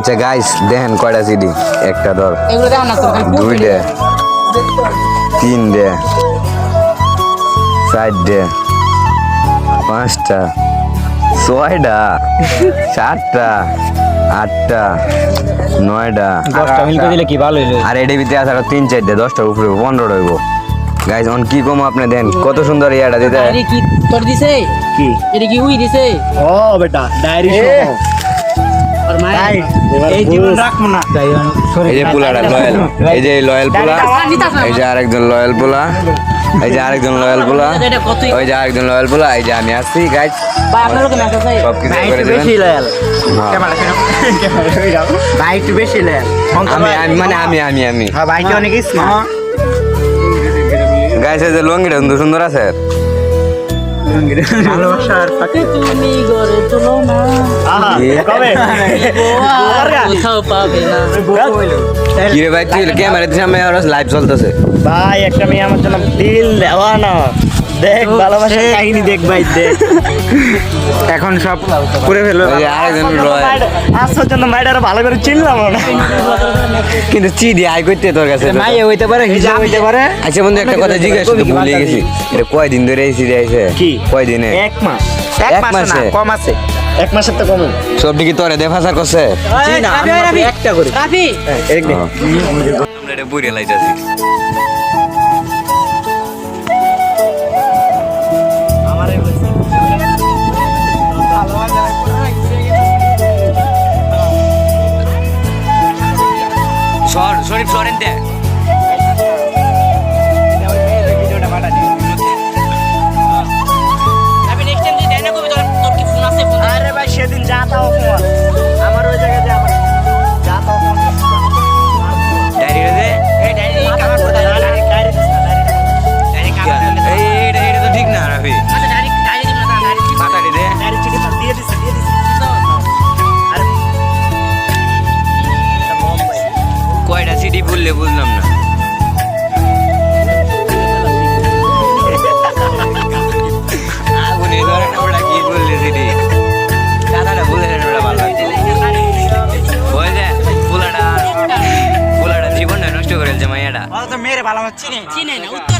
আচ্ছা গাইস দেখেন কয়টা সিডি, একটা ধর, এগুলো দাও না তো দুইটা, তিনটে, চারটে, পাঁচটা, ছয়টা, সাতটা, আটটা, নয়টা, 10টা মিলকে দিলে কি ভালো হইলো। আর এটার ভিতরে আছে আরো 3-4টে, 10টার উপরে 15টা হইব। গাইস অন কি কম আপনি দেন কত সুন্দর ইয়াটা দিতে। আরে কি তোর দিছে কি এটা কি উই দিছে ও বেটা ডায়েরি আর মাই এই জীবন রাখবো না। এই যে পোলাটা লয়াল, এই যে লয়াল পোলা, এই যে আরেকজন লয়াল পোলা, এই যে আরেকজন লয়াল পোলা, ওই যে আরেকজন লয়াল পোলা, এই যে আমি আসছি গাইস ভাই আপনার লোকে মেসেজ আছে সব কিছু ভাই করে একটু দিবেন। বেশি লয়াল। হ্যাঁ। ক্যামেরা হয়ে যাও। ভাই একটু বেশি লয়াল। আমি হ্যাঁ ভাই কি অনেক স্মার্ট। গাইস এই যে লঙ্গিটা কিন্তু সুন্দর আছে। ভালোবাসার ফাঁকে তুমি গড়ে তোলো না আহা কি? কবে আর কোথাও পাবে না কি রে ভাই তুই ক্যামেরাতে সামনে আর লাইভ চলতেছে। ভাই একটা মেয়ে আমার জন্য দিল দেওয়া না দেখ ভালোবাসার কাহিনী দেখ ভাই দেখ এখন সব করে ফেললো। ওই যে আরেকজন লয়াল আসার জন্য মাইডারে ভালো করে চিনলাম না কিন্তু চিডি আই করতে তোর কাছে তো। মাইয়ে হইতে পারে হিজাব হইতে পারে। আচ্ছা বন্ধু একটা কথা জিজ্ঞাসা করতে ভুলে গেছি, এটা কয়দিন ধরে এই সিডি আইছে? কি কয়দিনে? এক মাস এক এক মাসে না মাসে? কম আছে এক মাসের তো কম সবটি কি তোরে দেফাসা করছে? জি না আমি মাত্র একটা করে রাফি এক দিন আমরা এটা বুড়ে লাইতাছি। শরীফ সরেন দেখ রাফি নেক্সট টাইম যদি দেয় না কবি তোর কি ফোন আছে ফোন আরে ভাই সেদিন যা তাও ফোন আমার ওই জায়গায় যা যা তাও ফোন ডায়েরি দে এই ডাইরি কামার কথা ডাইরেক্ট ডাইরি কামার এটা তো ঠিক না রাফি, আচ্ছা ডাইরি ডাইরি দিব না ডাইরি পাতাড়ি দে। ডাইরেক্ট চিঠি দিয়ে দিছে আরে কয়টা সিডি বললে বুঝলাম না। আগুনে ধরে না ওটা কি বললে সিডি, কথাটা বলে না ওটা ভালো লাগছে। ওই যে পোলাটা জীবনটা নষ্ট করে ফেলছে মাইয়াটা। তো মেরে ভালো হচ্ছে চিনে না উত্তর